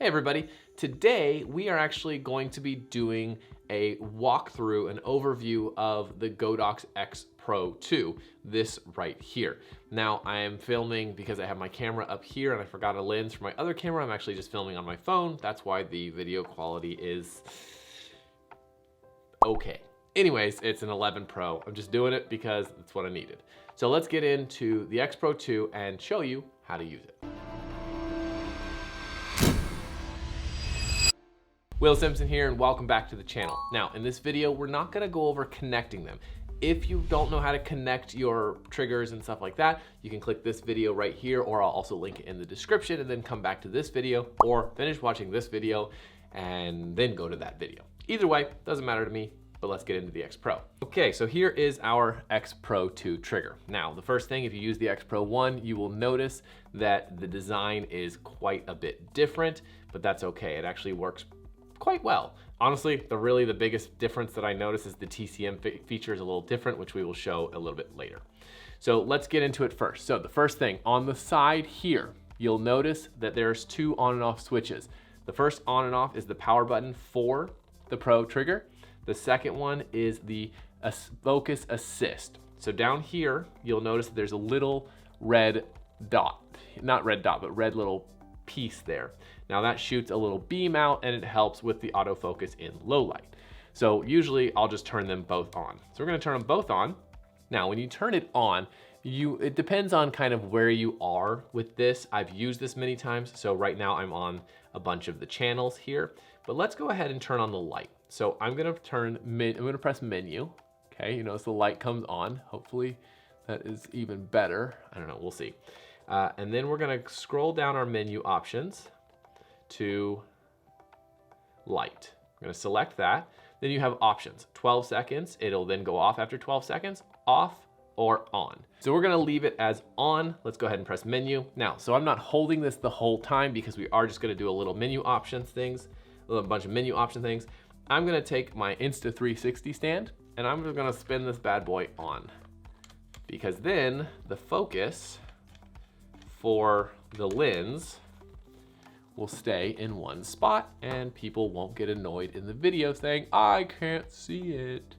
Hey everybody, today we are actually going to be doing a walkthrough, an overview of the Godox Xpro II, this right here. Now I am filming because I have my camera up here and I forgot a lens for my other camera. I'm actually just filming on my phone. That's why the video quality is okay. Anyways, it's an 11 Pro. I'm just doing it because that's what I needed. So let's get into the Xpro II and show you how to use it. Will Simpson here and welcome back to the channel. Now in this video, we're not gonna go over connecting them. If you don't know how to connect your triggers and stuff like that, you can click this video right here, or I'll also link it in the description and then come back to this video, or finish watching this video and then go to that video. Either way, doesn't matter to me, but let's get into the Xpro. Okay, so here is our Xpro II trigger. Now, the first thing, if you use the Xpro I, you will notice that the design is quite a bit different, but that's okay. It actually works quite well. Honestly, the biggest difference that I notice is the TCM feature is a little different, which we will show a little bit later. So let's get into it first. So the first thing, on the side here, you'll notice that there's two on and off switches. The first on and off is the power button for the Pro trigger. The second one is the focus assist. So down here, you'll notice that there's a little red dot, not red dot, but red little piece there. Now that shoots a little beam out and it helps with the autofocus in low light. So usually I'll just turn them both on. So we're gonna turn them both on. Now when you turn it on, it depends on kind of where you are with this. I've used this many times. So right now I'm on a bunch of the channels here, but let's go ahead and turn on the light. So I'm gonna press menu. Okay, you notice the light comes on. Hopefully that is even better. I don't know, we'll see. And then we're gonna scroll down our menu options to light. I'm gonna select that. Then you have options, 12 seconds. It'll then go off after 12 seconds, off or on. So we're gonna leave it as on. Let's go ahead and press menu. Now, so I'm not holding this the whole time because we are just gonna do a little menu options things, a bunch of menu option things. I'm gonna take my Insta360 stand and I'm just gonna spin this bad boy on, because then the focus for the lens will stay in one spot and people won't get annoyed in the video saying, I can't see it.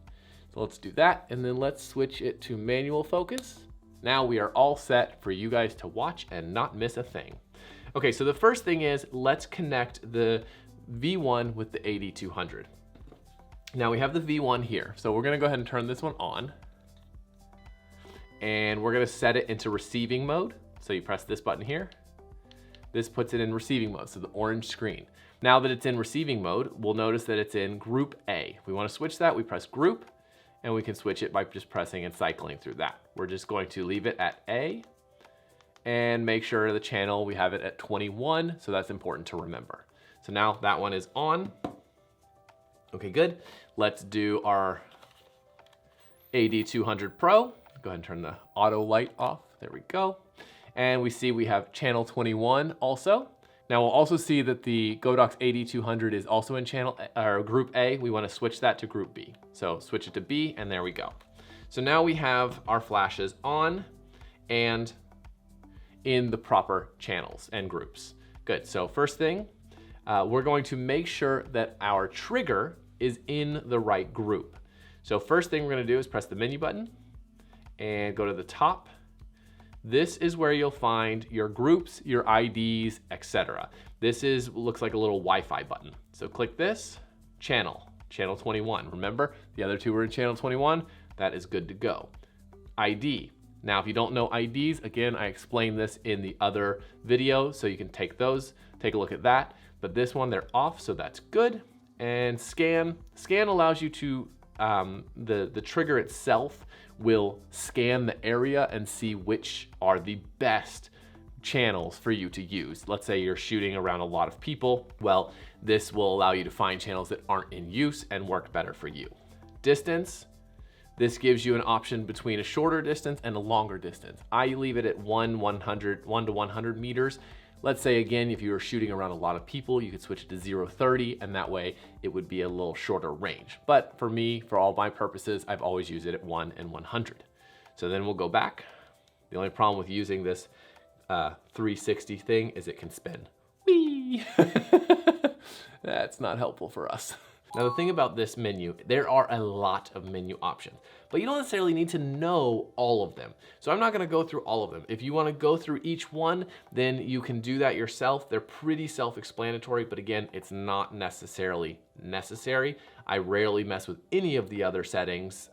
So let's do that. And then let's switch it to manual focus. Now we are all set for you guys to watch and not miss a thing. Okay, so the first thing is let's connect the V1 with the AD200. Now we have the V1 here. So we're gonna go ahead and turn this one on and we're gonna set it into receiving mode. So you press this button here. This puts it in receiving mode, so the orange screen. Now that it's in receiving mode, we'll notice that it's in group A. If we wanna switch that, we press group, and we can switch it by just pressing and cycling through that. We're just going to leave it at A, and make sure the channel, we have it at 21, so that's important to remember. So now that one is on. Okay, good. Let's do our AD200 Pro. Go ahead and turn the auto light off, there we go. And we see we have channel 21 also. Now we'll also see that the Godox AD200 is also in channel or group A. We want to switch that to group B. So switch it to B and there we go. So now we have our flashes on and in the proper channels and groups. Good, so first thing, we're going to make sure that our trigger is in the right group. So first thing we're gonna do is press the menu button and go to the top. This is where you'll find your groups, your IDs, etc. This looks like a little Wi-Fi button. So click this, channel 21. Remember, the other two were in channel 21. That is good to go. ID. Now, if you don't know IDs, again, I explained this in the other video, so you can take those, take a look at that. But this one, they're off, so that's good. And scan. Scan allows you to, the trigger itself will scan the area and see which are the best channels for you to use. Let's say you're shooting around a lot of people. Well, this will allow you to find channels that aren't in use and work better for you. Distance. This gives you an option between a shorter distance and a longer distance. I leave it at 1 to 100 meters. Let's say again, if you were shooting around a lot of people, you could switch it to 0-30 and that way it would be a little shorter range. But for me, for all my purposes, I've always used it at 1 and 100. So then we'll go back. The only problem with using this 360 thing is it can spin. Whee! That's not helpful for us. Now the thing about this menu, there are a lot of menu options, but you don't necessarily need to know all of them. So I'm not gonna go through all of them. If you wanna go through each one, then you can do that yourself. They're pretty self-explanatory, but again, it's not necessarily necessary. I rarely mess with any of the other settings.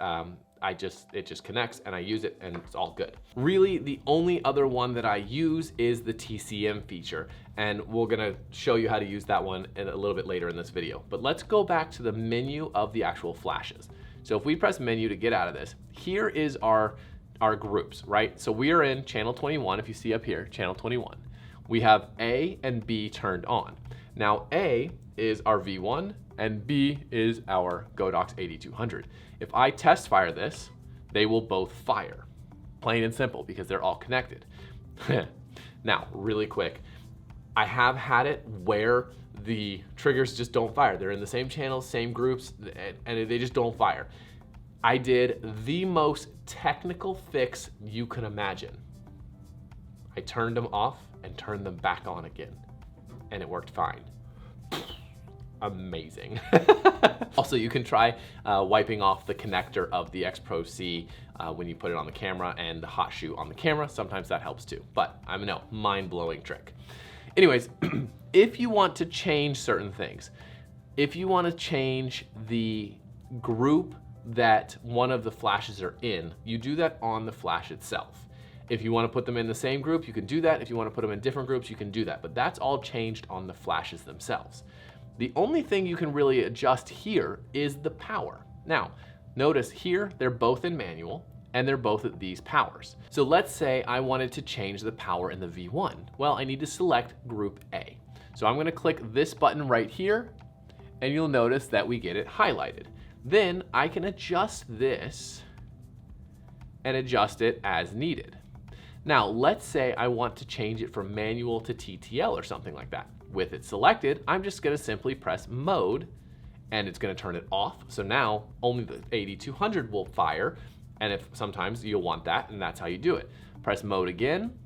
It just connects and I use it and it's all good. Really, the only other one that I use is the TCM feature, and we're gonna show you how to use that one a little bit later in this video. But let's go back to the menu of the actual flashes. So if we press menu to get out of this, here is our groups, right? So we are in channel 21, if you see up here, channel 21. We have A and B turned on. Now A is our V1 and B is our Godox 8200. If I test fire this, they will both fire. Plain and simple, because they're all connected. Now, really quick, I have had it where the triggers just don't fire. They're in the same channels, same groups, and they just don't fire. I did the most technical fix you can imagine. I turned them off and turned them back on again, and it worked fine. Amazing. Also, you can try wiping off the connector of the Xpro C when you put it on the camera and the hot shoe on the camera. Sometimes that helps too, but I know, mind-blowing trick. Anyways, if you want to change certain things, if you want to change the group that one of the flashes are in, you do that on the flash itself. If you want to put them in the same group, you can do that. If you want to put them in different groups, you can do that, but that's all changed on the flashes themselves. The only thing you can really adjust here is the power. Now, notice here, they're both in manual and they're both at these powers. So let's say I wanted to change the power in the V1. Well, I need to select group A. So I'm gonna click this button right here and you'll notice that we get it highlighted. Then I can adjust this and adjust it as needed. Now, let's say I want to change it from manual to TTL or something like that. With it selected, I'm just gonna simply press mode and it's gonna turn it off. So now only the 8200 will fire. And if sometimes you'll want that, and that's how you do it. Press mode again.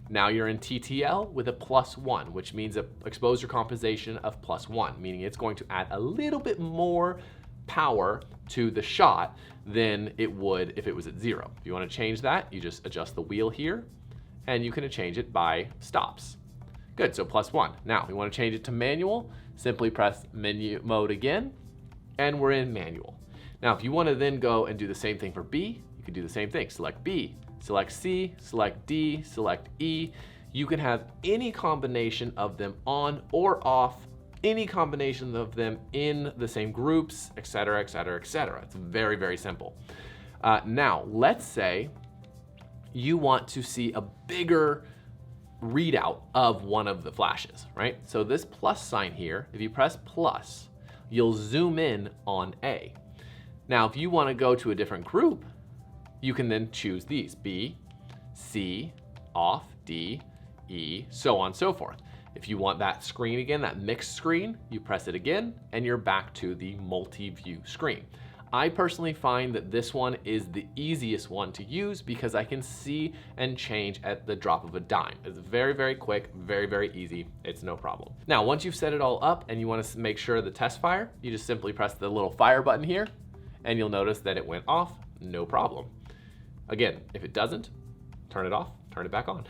Now you're in TTL with a +1, which means an exposure compensation of +1, meaning it's going to add a little bit more power to the shot than it would if it was at 0. If you want to change that, you just adjust the wheel here and you can change it by stops. Good, so +1. Now, if you want to change it to manual, simply press menu mode again, and we're in manual. Now, if you want to then go and do the same thing for B, you can do the same thing. Select B, select C, select D, select E. You can have any combination of them on or off, any combination of them in the same groups, etc., etc., etc. It's very, very simple. Now, let's say you want to see a bigger readout of one of the flashes, right? So this plus sign here, if you press plus, you'll zoom in on A. Now, if you want to go to a different group, you can then choose these, B, C, off, D, E, so on and so forth. If you want that screen again, that mixed screen, you press it again, and you're back to the multi-view screen. I personally find that this one is the easiest one to use because I can see and change at the drop of a dime. It's very, very quick, very, very easy. It's no problem. Now, once you've set it all up and you want to make sure the test fire, you just simply press the little fire button here and you'll notice that it went off, no problem. Again, if it doesn't, turn it off, turn it back on.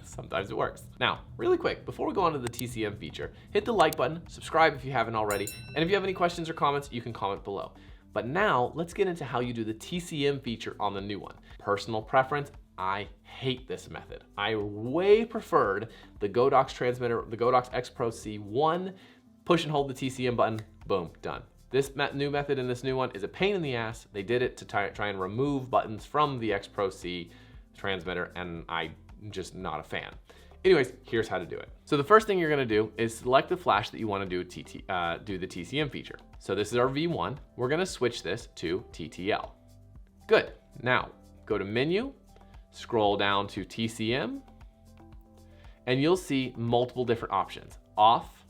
Sometimes it works. Now, really quick, before we go on to the TCM feature, hit the like button, subscribe if you haven't already, and if you have any questions or comments, you can comment below. But now, let's get into how you do the TCM feature on the new one. Personal preference, I hate this method. I way preferred the Godox transmitter, the Godox Xpro C1, push and hold the TCM button, boom, done. This new method in this new one is a pain in the ass. They did it to try and remove buttons from the Xpro C transmitter, and I'm just not a fan. Anyways, here's how to do it. So the first thing you're gonna do is select the flash that you wanna do the TCM feature. So this is our V1. We're gonna switch this to TTL. Good, now go to menu, scroll down to TCM, and you'll see multiple different options. Off,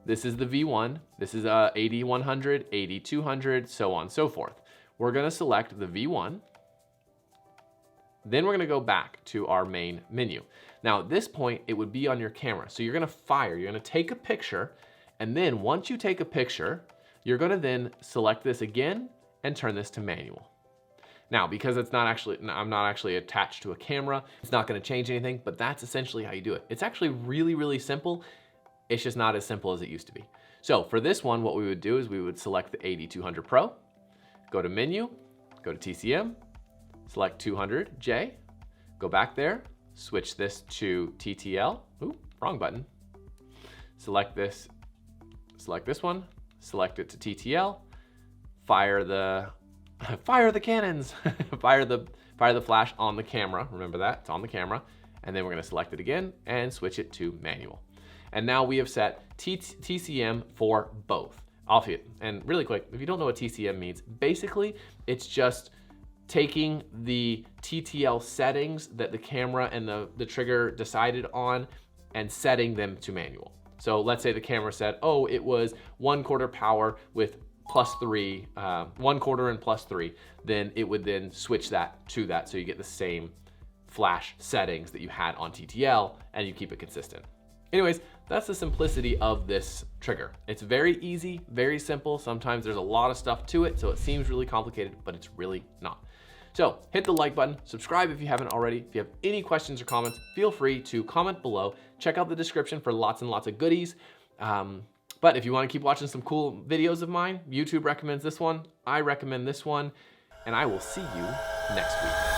this is the V1, this is 8100, 8200, so on and so forth. We're gonna select the V1, then we're gonna go back to our main menu. Now at this point, it would be on your camera. So you're gonna fire, you're gonna take a picture, And then once you take a picture, you're gonna then select this again and turn this to manual. Now, because I'm not actually attached to a camera, it's not gonna change anything, but that's essentially how you do it. It's actually really, really simple. It's just not as simple as it used to be. So for this one, what we would do is we would select the AD200 Pro, go to menu, go to TCM, select 200J, go back there, switch this to TTL. Ooh, wrong button. Select this one, select it to TTL, fire the cannons, fire the flash on the camera. Remember that, it's on the camera. And then we're gonna select it again and switch it to manual. And now we have set TCM for both. And really quick, if you don't know what TCM means, basically it's just taking the TTL settings that the camera and the trigger decided on and setting them to manual. So let's say the camera said, oh, it was 1/4 power with +3, 1/4 and +3, then it would then switch that to that so you get the same flash settings that you had on TTL and you keep it consistent. Anyways, that's the simplicity of this trigger. It's very easy, very simple. Sometimes there's a lot of stuff to it, so it seems really complicated, but it's really not. So hit the like button, subscribe if you haven't already. If you have any questions or comments, feel free to comment below. Check out the description for lots and lots of goodies. But if you want to keep watching some cool videos of mine, YouTube recommends this one, I recommend this one, and I will see you next week.